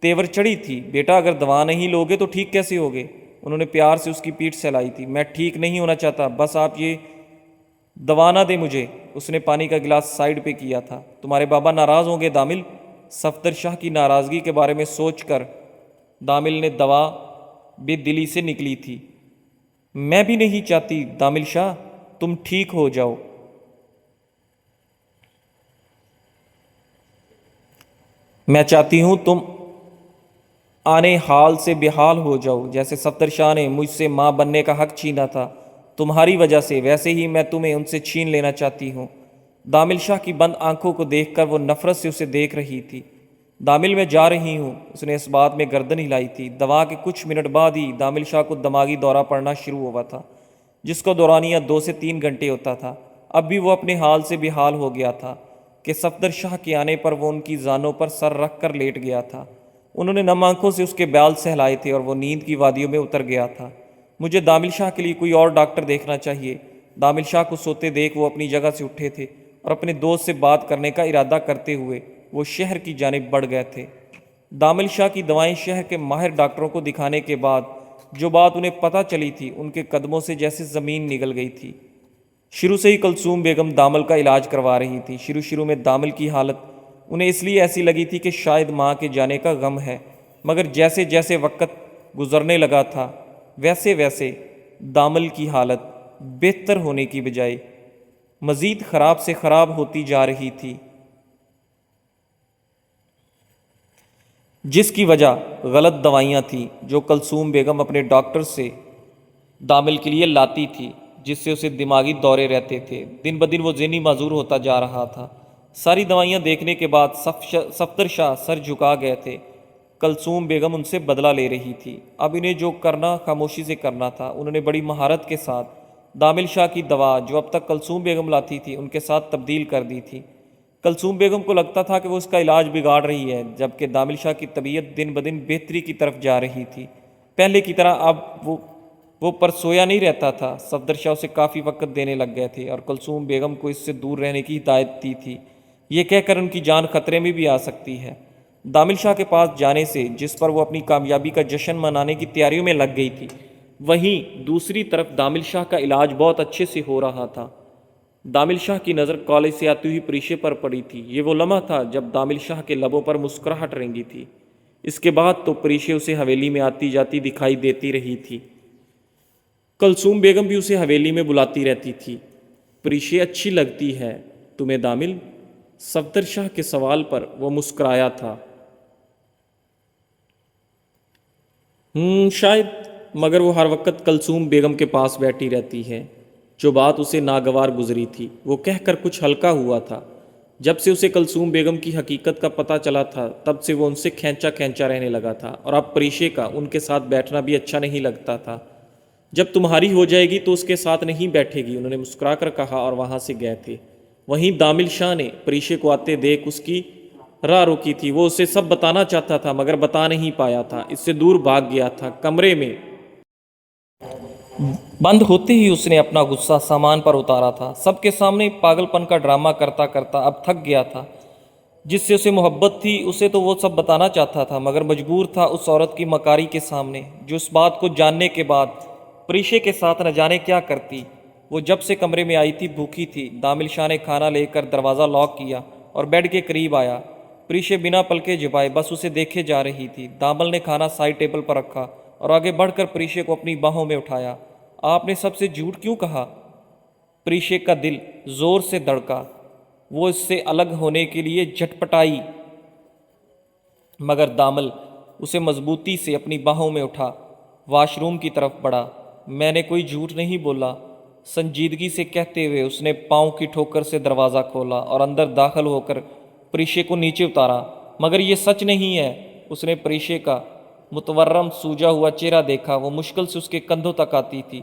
تیور چڑھی تھی۔ بیٹا اگر دوا نہیں لوگے تو ٹھیک کیسے ہوگے؟ انہوں نے پیار سے اس کی پیٹھ سہلائی تھی۔ میں ٹھیک نہیں ہونا چاہتا، بس آپ یہ دوا نہ دیں مجھے۔ اس نے پانی کا گلاس سائیڈ پہ کیا تھا۔ تمہارے بابا ناراض ہوں گے دامل۔ صفدر شاہ کی ناراضگی کے بارے میں سوچ کر دامل نے دوا بے دلی سے نکلی تھی۔ میں بھی نہیں چاہتی دامل شاہ، تم ٹھیک ہو جاؤ۔ میں چاہتی ہوں تم آنے حال سے بے حال ہو جاؤ۔ جیسے صفدر شاہ نے مجھ سے ماں بننے کا حق چھینا تھا تمہاری وجہ سے، ویسے ہی میں تمہیں ان سے چھین لینا چاہتی ہوں۔ دامل شاہ کی بند آنکھوں کو دیکھ کر وہ نفرت سے اسے دیکھ رہی تھی۔ دامل میں جا رہی ہوں، اس نے اس بات میں گردن ہلائی تھی۔ دوا کے کچھ منٹ بعد ہی دامل شاہ کو دماغی دورہ پڑنا شروع ہوا تھا، جس کو دورانیہ 2 سے 3 گھنٹے ہوتا تھا۔ اب بھی وہ اپنے حال سے بے حال ہو گیا تھا کہ صفدر شاہ کے آنے پر وہ ان کی زانوں پر سر رکھ کر لیٹ گیا تھا۔ انہوں نے نم آنکھوں سے اس کے بال سہلائے تھے اور وہ نیند کی وادیوں میں اتر گیا تھا۔ مجھے دامل شاہ کے لیے کوئی اور ڈاکٹر دیکھنا چاہیے۔ دامل شاہ کو سوتے دیکھ وہ اپنی جگہ سے اٹھے تھے اور اپنے دوست سے بات کرنے کا ارادہ کرتے ہوئے وہ شہر کی جانب بڑھ گئے تھے۔ دامل شاہ کی دوائیں شہر کے ماہر ڈاکٹروں کو دکھانے کے بعد جو بات انہیں پتہ چلی تھی، ان کے قدموں سے جیسے زمین نگل گئی تھی۔ شروع سے ہی کلثوم بیگم دامل کا علاج کروا رہی تھی۔ شروع میں دامل کی حالت انہیں اس لیے ایسی لگی تھی کہ شاید ماں کے جانے کا غم ہے، مگر جیسے جیسے وقت گزرنے لگا تھا ویسے ویسے دامل کی حالت بہتر ہونے کی بجائے مزید خراب سے خراب ہوتی جا رہی تھی، جس کی وجہ غلط دوائیاں تھیں جو کلثوم بیگم اپنے ڈاکٹر سے دامل کے لیے لاتی تھی، جس سے اسے دماغی دورے رہتے تھے۔ دن بدن وہ ذہنی معذور ہوتا جا رہا تھا۔ ساری دوائیاں دیکھنے کے بعد صفدر شاہ سر جھکا گئے تھے۔ کلثوم بیگم ان سے بدلہ لے رہی تھی۔ اب انہیں جو کرنا خاموشی سے کرنا تھا۔ انہوں نے بڑی مہارت کے ساتھ دامل شاہ کی دوا جو اب تک کلثوم بیگم لاتی تھی ان کے ساتھ تبدیل کر دی تھی۔ کلثوم بیگم کو لگتا تھا کہ وہ اس کا علاج بگاڑ رہی ہے، جبکہ دامل شاہ کی طبیعت دن بدن بہتری کی طرف جا رہی تھی۔ پہلے کی طرح اب وہ پر سویا نہیں رہتا تھا۔ صفدر شاہ اسے کافی وقت دینے لگ گئے تھے اور کلثوم بیگم کو اس سے دور رہنے کی ہدایت دی تھی، یہ کہہ کر ان کی جان خطرے میں بھی آ سکتی ہے۔ دامل شاہ کے پاس جانے سے، جس پر وہ اپنی کامیابی کا جشن منانے کی تیاریوں میں لگ گئی تھی، وہیں دوسری طرف دامل شاہ کا علاج بہت اچھے سے ہو رہا تھا۔ دامل شاہ کی نظر کالج سے آتی ہوئی پریشے پر پڑی تھی۔ یہ وہ لمحہ تھا جب دامل شاہ کے لبوں پر مسکراہٹ رنگی تھی۔ اس کے بعد تو پریشے اسے حویلی میں آتی جاتی دکھائی دیتی رہی تھی۔ کلثوم بیگم بھی اسے حویلی میں بلاتی رہتی تھی۔ پریشے اچھی لگتی ہے تمہیں دامل؟ صفدر شاہ کے سوال پر وہ مسکرایا تھا۔ شاید، مگر وہ ہر وقت کلثوم بیگم کے پاس بیٹھی رہتی ہے۔ جو بات اسے ناگوار گزری تھی وہ کہہ کر کچھ ہلکا ہوا تھا۔ جب سے اسے کلثوم بیگم کی حقیقت کا پتہ چلا تھا تب سے وہ ان سے کھینچا کھینچا رہنے لگا تھا، اور اب پریشے کا ان کے ساتھ بیٹھنا بھی اچھا نہیں لگتا تھا۔ جب تمہاری ہو جائے گی تو اس کے ساتھ نہیں بیٹھے گی، انہوں نے مسکرا کر کہا اور وہاں سے گئے تھے۔ وہیں دامل شاہ نے پریشے کو آتے دیکھ اس کی راہ روکی تھی۔ وہ اسے سب بتانا چاہتا تھا مگر بتا نہیں پایا تھا، اس سے دور بھاگ گیا تھا۔ کمرے میں بند ہوتے ہی اس نے اپنا غصہ سامان پر اتارا تھا۔ سب کے سامنے پاگل پن کا ڈرامہ کرتا کرتا اب تھک گیا تھا۔ جس سے اسے محبت تھی اسے تو وہ سب بتانا چاہتا تھا، مگر مجبور تھا اس عورت کی مکاری کے سامنے، جو اس بات کو جاننے کے بعد پریشے کے ساتھ نہ جانے کیا کرتی۔ وہ جب سے کمرے میں آئی تھی بھوکی تھی۔ دامل شاہ نے کھانا لے کر دروازہ لاک کیا اور بیڈ کے قریب آیا۔ پریشے بنا پلکے جھپائے بس اسے دیکھے جا رہی تھی۔ دامل نے کھانا سائڈ ٹیبل پر رکھا اور آگے بڑھ کر پریشے کو اپنی باہوں میں اٹھایا۔ آپ نے سب سے جھوٹ کیوں کہا؟ پریشے کا دل زور سے دھڑکا۔ وہ اس سے الگ ہونے کے لیے جھٹپٹائی، مگر دامل اسے مضبوطی سے اپنی باہوں میں اٹھا واش روم کی طرف بڑھا۔ میں نے کوئی جھوٹ نہیں بولا، سنجیدگی سے کہتے ہوئے اس نے پاؤں کی ٹھوکر سے دروازہ کھولا اور اندر داخل ہو کر پریشے کو نیچے اتارا۔ مگر یہ سچ نہیں ہے۔ اس نے پریشے کا متورم سوجا ہوا چہرہ دیکھا، وہ مشکل سے اس کے کندھوں تک آتی تھی۔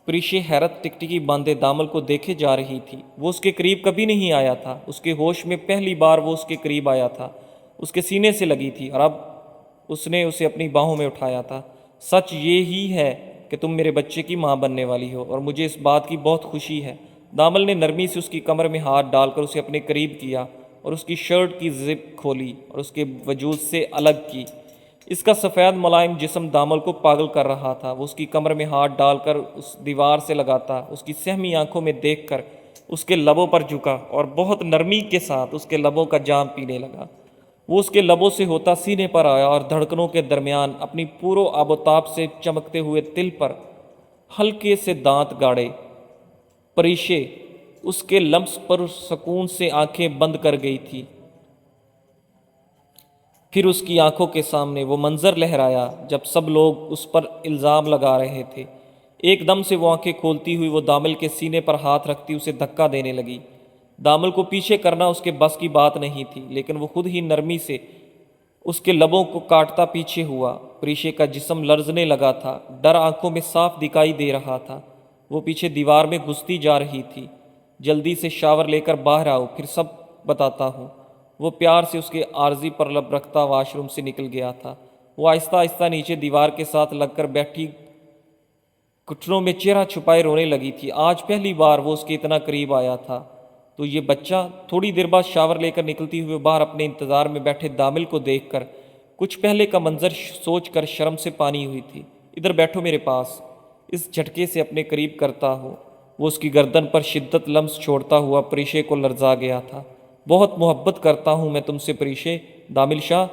پریشے حیرت ٹکٹکی باندھے دامل کو دیکھے جا رہی تھی۔ وہ اس کے قریب کبھی نہیں آیا تھا۔ اس کے ہوش میں پہلی بار وہ اس کے قریب آیا تھا، اس کے سینے سے لگی تھی، اور اب اس نے اسے اپنی باہوں میں اٹھایا تھا۔ سچ یہی ہے کہ تم میرے بچے کی ماں بننے والی ہو، اور مجھے اس بات کی بہت خوشی ہے۔ دامل نے نرمی سے اس کی کمر میں ہاتھ ڈال کر اسے اپنے قریب کیا اور اس کی شرٹ کی زپ کھولی اور اس کے وجود سے الگ کی۔ اس کا سفید ملائم جسم دامل کو پاگل کر رہا تھا۔ وہ اس کی کمر میں ہاتھ ڈال کر اس دیوار سے لگاتا، اس کی سہمی آنکھوں میں دیکھ کر اس کے لبوں پر جھکا اور بہت نرمی کے ساتھ اس کے لبوں کا جام پینے لگا۔ وہ اس کے لبوں سے ہوتا سینے پر آیا اور دھڑکنوں کے درمیان اپنی پورو آب و تاب سے چمکتے ہوئے تل پر ہلکے سے دانت گاڑے۔ پریشے اس کے لمس پر سکون سے آنکھیں بند کر گئی تھی۔ پھر اس کی آنکھوں کے سامنے وہ منظر لہرایا جب سب لوگ اس پر الزام لگا رہے تھے۔ ایک دم سے وہ آنکھیں کھولتی ہوئی وہ دامل کے سینے پر ہاتھ رکھتی اسے دھکا دینے لگی۔ دامل کو پیچھے کرنا اس کے بس کی بات نہیں تھی، لیکن وہ خود ہی نرمی سے اس کے لبوں کو کاٹتا پیچھے ہوا۔ پریشے کا جسم لرزنے لگا تھا، ڈر آنکھوں میں صاف دکھائی دے رہا تھا۔ وہ پیچھے دیوار میں گھستی جا رہی تھی۔ جلدی سے شاور لے کر باہر آؤ، پھر سب بتاتا ہوں۔ وہ پیار سے اس کے عارضی پر لب رکھتا واش روم سے نکل گیا تھا۔ وہ آہستہ آہستہ نیچے دیوار کے ساتھ لگ کر بیٹھی گھٹنوں میں چہرہ چھپائے رونے لگی تھی۔ آج پہلی بار وہ اس کے اتنا قریب آیا تھا۔ تو یہ بچہ، تھوڑی دیر بعد شاور لے کر نکلتی ہوئے باہر اپنے انتظار میں بیٹھے دامل کو دیکھ کر کچھ پہلے کا منظر سوچ کر شرم سے پانی ہوئی تھی۔ ادھر بیٹھو میرے پاس، اس جھٹکے سے اپنے قریب کرتا ہو۔ وہ اس کی گردن پر شدت لمس چھوڑتا ہوا پریشے کو لرزا گیا تھا۔ بہت محبت کرتا ہوں میں تم سے پریشے، دامل شاہ۔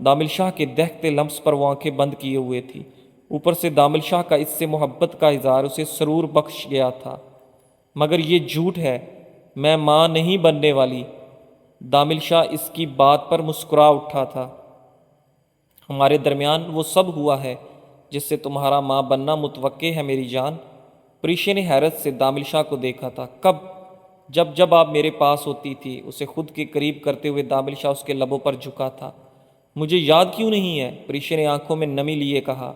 دامل شاہ کے دہتے لمس پر وہ آنکھیں بند کیے ہوئے تھی۔ اوپر سے دامل شاہ کا اس سے محبت کا اظہار اسے سرور بخش گیا تھا۔ مگر یہ جھوٹ ہے، میں ماں نہیں بننے والی۔ دامل شاہ اس کی بات پر مسکرا اٹھا تھا۔ ہمارے درمیان وہ سب ہوا ہے جس سے تمہارا ماں بننا متوقع ہے میری جان۔ پریشے نے حیرت سے دامل شاہ کو دیکھا تھا۔ کب؟ جب آپ میرے پاس ہوتی تھی۔ اسے خود کے قریب کرتے ہوئے دامل شاہ اس کے لبوں پر جھکا تھا۔ مجھے یاد کیوں نہیں ہے؟ پریشے نے آنکھوں میں نمی لیے کہا۔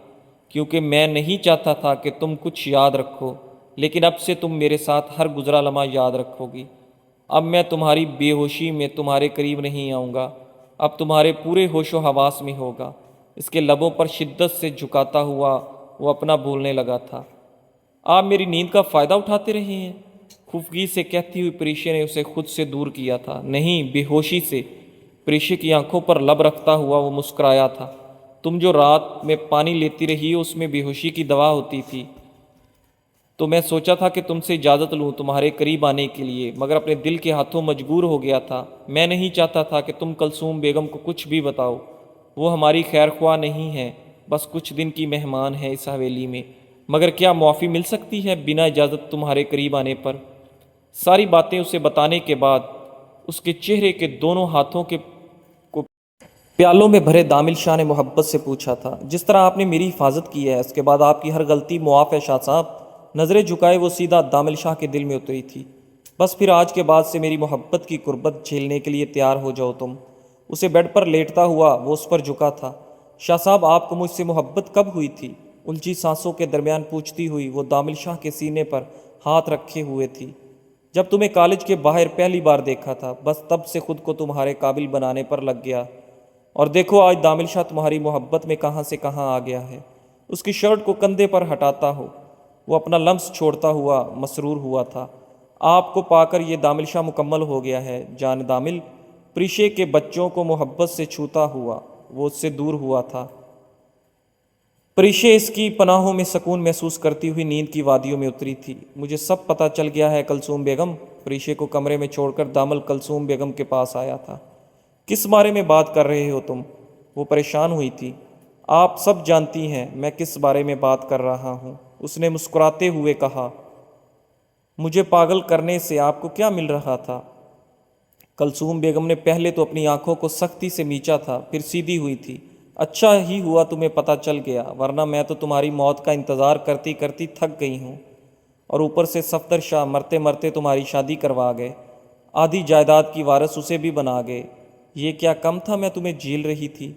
کیونکہ میں نہیں چاہتا تھا کہ تم کچھ یاد رکھو، لیکن اب سے تم میرے ساتھ ہر گزرا لمحہ یاد رکھو گی۔ اب میں تمہاری بے ہوشی میں تمہارے قریب نہیں آؤں گا، اب تمہارے پورے ہوش و حواس میں ہوگا۔ اس کے لبوں پر شدت سے جھکاتا ہوا وہ اپنا بولنے لگا تھا۔ آپ میری نیند کا فائدہ اٹھاتے رہے ہیں، خفگی سے کہتی ہوئی پریشے نے اسے خود سے دور کیا تھا۔ نہیں، بے ہوشی سے۔ پریشے کی آنکھوں پر لب رکھتا ہوا وہ مسکرایا تھا۔ تم جو رات میں پانی لیتی رہی ہو اس میں بے ہوشی کی دوا ہوتی تھی، تو میں سوچا تھا کہ تم سے اجازت لوں تمہارے قریب آنے کے لیے، مگر اپنے دل کے ہاتھوں مجبور ہو گیا تھا۔ میں نہیں چاہتا تھا کہ تم کلثوم بیگم کو کچھ بھی بتاؤ۔ وہ ہماری خیر خواہ نہیں ہے، بس کچھ دن کی مہمان ہے اس حویلی میں۔ مگر کیا معافی مل سکتی ہے بنا اجازت تمہارے قریب آنے پر؟ ساری باتیں اسے بتانے کے بعد اس کے چہرے کے دونوں ہاتھوں کے پیالوں میں بھرے دامل شاہ نے محبت سے پوچھا تھا۔ جس طرح آپ نے میری حفاظت کی ہے، اس کے بعد آپ کی ہر غلطی معاف ہے شاہ صاحب۔ نظریں جھکائے وہ سیدھا دامل شاہ کے دل میں اتری تھی۔ بس پھر آج کے بعد سے میری محبت کی قربت جھیلنے کے لیے تیار ہو جاؤ تم۔ اسے بیڈ پر لیٹتا ہوا وہ اس پر جھکا تھا۔ شاہ صاحب، آپ کو مجھ سے محبت کب ہوئی تھی؟ الجھی سانسوں کے درمیان پوچھتی ہوئی وہ دامل شاہ کے سینے پر ہاتھ رکھے ہوئے تھی۔ جب تمہیں کالج کے باہر پہلی بار دیکھا تھا، بس تب سے خود کو تمہارے قابل بنانے پر لگ گیا، اور دیکھو آج دامل شاہ تمہاری محبت میں کہاں سے کہاں آ گیا ہے۔ اس کی شرٹ کو کندھے پر ہٹاتا ہو وہ اپنا لمس چھوڑتا ہوا مسرور ہوا تھا۔ آپ کو پا کر یہ دامل شاہ مکمل ہو گیا ہے جان دامل۔ پریشے کے بچوں کو محبت سے چھوتا ہوا وہ اس سے دور ہوا تھا۔ پریشے اس کی پناہوں میں سکون محسوس کرتی ہوئی نیند کی وادیوں میں اتری تھی۔ مجھے سب پتہ چل گیا ہے کلثوم بیگم۔ پریشے کو کمرے میں چھوڑ کر دامل کلثوم بیگم کے پاس آیا تھا۔ کس بارے میں بات کر رہے ہو تم؟ وہ پریشان ہوئی تھی۔ آپ سب جانتی ہیں میں کس بارے میں بات کر رہا ہوں، اس نے مسکراتے ہوئے کہا۔ مجھے پاگل کرنے سے آپ کو کیا مل رہا تھا؟ کلثوم بیگم نے پہلے تو اپنی آنکھوں کو سختی سے میچا تھا، پھر سیدھی ہوئی تھی۔ اچھا ہی ہوا تمہیں پتہ چل گیا، ورنہ میں تو تمہاری موت کا انتظار کرتی کرتی تھک گئی ہوں، اور اوپر سے صفدر شاہ مرتے مرتے تمہاری شادی کروا گئے، آدھی جائیداد کی وارث اسے بھی بنا گئے۔ یہ کیا کم تھا میں تمہیں جھیل رہی تھی،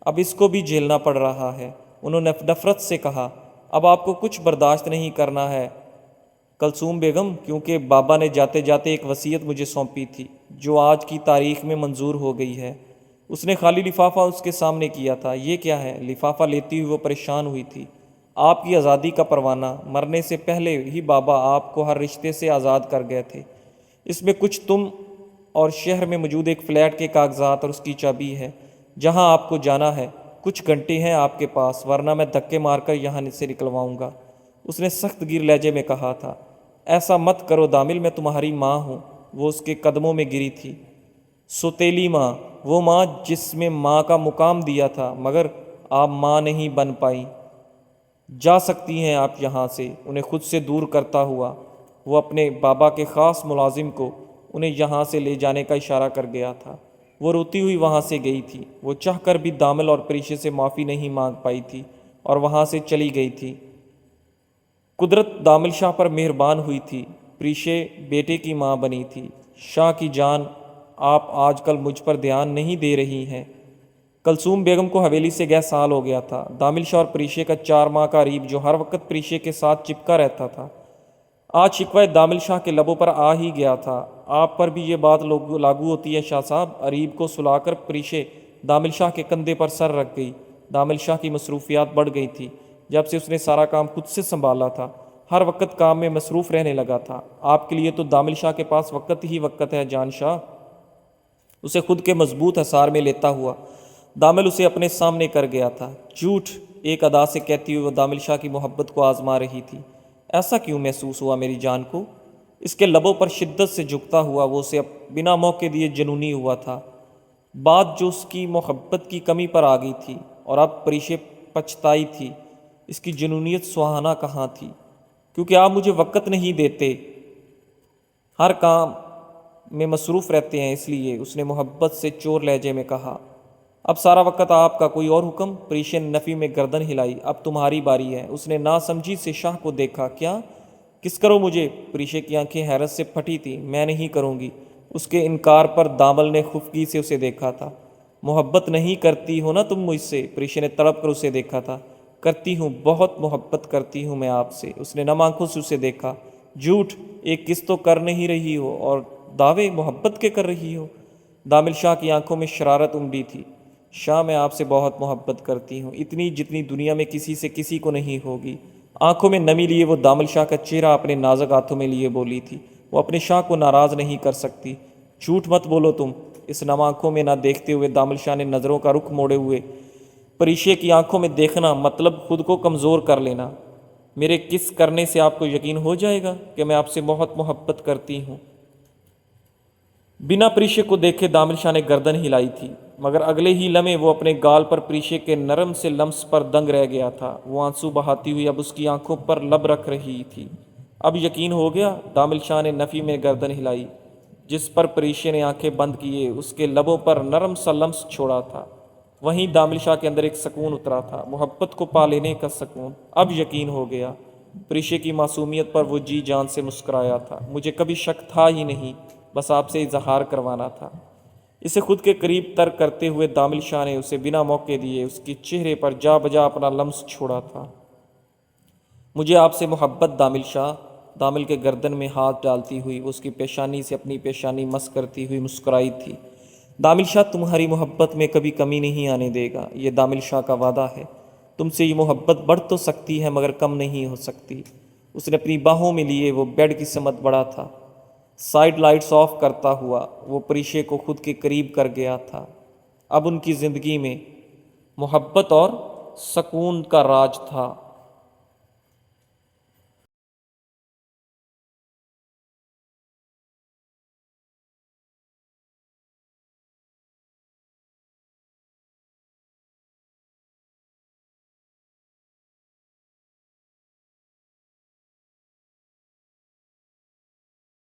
اب اس کو بھی جھیلنا پڑ رہا ہے۔ انہوں نے نفرت سے کہا، اب آپ کو کچھ برداشت نہیں کرنا ہے کلثوم بیگم، کیونکہ بابا نے جاتے جاتے ایک وصیت مجھے سونپی تھی جو آج کی تاریخ میں منظور ہو گئی ہے۔ اس نے خالی لفافہ اس کے سامنے کیا تھا۔ یہ کیا ہے؟ لفافہ لیتی ہوئی وہ پریشان ہوئی تھی۔ آپ کی آزادی کا پروانہ، مرنے سے پہلے ہی بابا آپ کو ہر رشتے سے آزاد کر گئے تھے۔ اس میں کچھ تم اور شہر میں موجود ایک فلیٹ کے کاغذات اور اس کی چابی ہے جہاں آپ کو جانا ہے۔ کچھ گھنٹے ہیں آپ کے پاس، ورنہ میں دھکے مار کر یہاں سے نکلواؤں گا، اس نے سخت گیر لہجے میں کہا تھا۔ ایسا مت کرو دامل، میں تمہاری ماں ہوں۔ وہ اس کے قدموں میں گری تھی۔ سوتیلی ماں، وہ ماں جس میں ماں کا مقام دیا تھا، مگر آپ ماں نہیں بن پائی۔ جا سکتی ہیں آپ یہاں سے۔ انہیں خود سے دور کرتا ہوا وہ اپنے بابا کے خاص ملازم کو انہیں یہاں سے لے جانے کا اشارہ کر گیا تھا۔ وہ روتی ہوئی وہاں سے گئی تھی۔ وہ چاہ کر بھی دامل اور پریشے سے معافی نہیں مانگ پائی تھی اور وہاں سے چلی گئی تھی۔ قدرت دامل شاہ پر مہربان ہوئی تھی۔ پریشے بیٹے کی ماں بنی تھی۔ شاہ کی جان، آپ آج کل مجھ پر دھیان نہیں دے رہی ہیں۔ کلثوم بیگم کو حویلی سے گئے سال ہو گیا تھا۔ دامل شاہ اور پریشے کا 4 ماہ کا عریب جو ہر وقت پریشے کے ساتھ چپکا رہتا تھا، آج شکوہ دامل شاہ کے لبوں پر آ ہی گیا تھا۔ آپ پر بھی یہ بات لاگو ہوتی ہے شاہ صاحب؟ عریب کو سلا کر پریشے دامل شاہ کے کندھے پر سر رکھ گئی۔ دامل شاہ کی مصروفیات بڑھ گئی تھی جب سے اس نے سارا کام خود سے سنبھالا تھا۔ ہر وقت کام میں مصروف رہنے لگا تھا۔ آپ کے لیے تو دامل شاہ کے پاس وقت ہی وقت ہے جان شاہ۔ اسے خود کے مضبوط حصار میں لیتا ہوا دامل اسے اپنے سامنے کر گیا تھا۔ جھوٹ، ایک ادا سے کہتی ہوئی وہ دامل شاہ کی محبت کو آزما رہی تھی۔ ایسا کیوں محسوس ہوا میری جان کو؟ اس کے لبوں پر شدت سے جھکتا ہوا وہ اسے بنا موقع دیے جنونی ہوا تھا۔ بات جو اس کی محبت کی کمی پر آ گئی تھی، اور اب پریشے پچھتائی تھی اس کی جنونیت سہانا کہاں تھی۔ کیونکہ آپ مجھے وقت نہیں دیتے، ہر کام میں مصروف رہتے ہیں، اس لیے، اس نے محبت سے چور لہجے میں کہا۔ اب سارا وقت آپ کا، کوئی اور حکم؟ پریشے نے نفی میں گردن ہلائی۔ اب تمہاری باری ہے۔ اس نے ناسمجھی سے شاہ کو دیکھا۔ کیا؟ کس کرو مجھے؟ پریشے کی آنکھیں حیرت سے پھٹی تھی۔ میں نہیں کروں گی۔ اس کے انکار پر دامل نے خفگی سے اسے دیکھا تھا۔ محبت نہیں کرتی ہو نا تم مجھ سے؟ پریشے نے تڑپ کر اسے دیکھا تھا۔ کرتی ہوں، بہت محبت کرتی ہوں میں آپ سے۔ اس نے نم آنکھوں سے اسے دیکھا۔ جھوٹ، ایک کس تو کر نہیں رہی ہو اور دعوے محبت کے کر رہی ہو۔ دامل شاہ کی آنکھوں میں شرارت امڈی تھی۔ شاہ، میں آپ سے بہت محبت کرتی ہوں، اتنی جتنی دنیا میں کسی سے کسی کو نہیں ہوگی۔ آنکھوں میں نمی لیے وہ دامل شاہ کا چہرہ اپنے نازک ہاتھوں میں لیے بولی تھی۔ وہ اپنے شاہ کو ناراض نہیں کر سکتی۔ جھوٹ مت بولو تم۔ اس نم آنکھوں میں نہ دیکھتے ہوئے دامل شاہ نے نظروں کا رخ موڑے ہوئے پریشے کی آنکھوں میں دیکھنا مطلب خود کو کمزور کر لینا۔ میرے کس کرنے سے آپ کو یقین ہو جائے گا کہ میں آپ سے بہت محبت کرتی ہوں؟ بنا پریشے کو دیکھے دامل شاہ نے گردن ہلائی تھی، مگر اگلے ہی لمحے وہ اپنے گال پر پریشے کے نرم سے لمس پر دنگ رہ گیا تھا۔ وہ آنسو بہاتی ہوئی اب اس کی آنکھوں پر لب رکھ رہی تھی۔ اب یقین ہو گیا؟ دامل شاہ نے نفی میں گردن ہلائی۔ جس پر پریشے نے آنکھیں بند کیے اس کے لبوں پر نرم سا لمس چھوڑا تھا، وہیں دامل شاہ کے اندر ایک سکون اترا تھا، محبت کو پا لینے کا سکون۔ اب یقین ہو گیا۔ پریشے کی معصومیت پر وہ جی جان سے مسکرایا تھا۔ مجھے کبھی شک تھا ہی نہیں، بس آپ سے اظہار کروانا تھا۔ اسے خود کے قریب تر کرتے ہوئے دامل شاہ نے اسے بنا موقع دیے اس کے چہرے پر جا بجا اپنا لمس چھوڑا تھا۔ مجھے آپ سے محبت دامل شاہ۔ دامل کے گردن میں ہاتھ ڈالتی ہوئی وہ اس کی پیشانی سے اپنی پیشانی مس کرتی ہوئی مسکرائی تھی۔ دامل شاہ تمہاری محبت میں کبھی کمی نہیں آنے دے گا، یہ دامل شاہ کا وعدہ ہے۔ تم سے یہ محبت بڑھ تو سکتی ہے مگر کم نہیں ہو سکتی۔ اس نے اپنی باہوں میں لیے وہ بیڈ کی سمت بڑھا تھا۔ سائیڈ لائٹس آف کرتا ہوا وہ پریشے کو خود کے قریب کر گیا تھا۔ اب ان کی زندگی میں محبت اور سکون کا راج تھا۔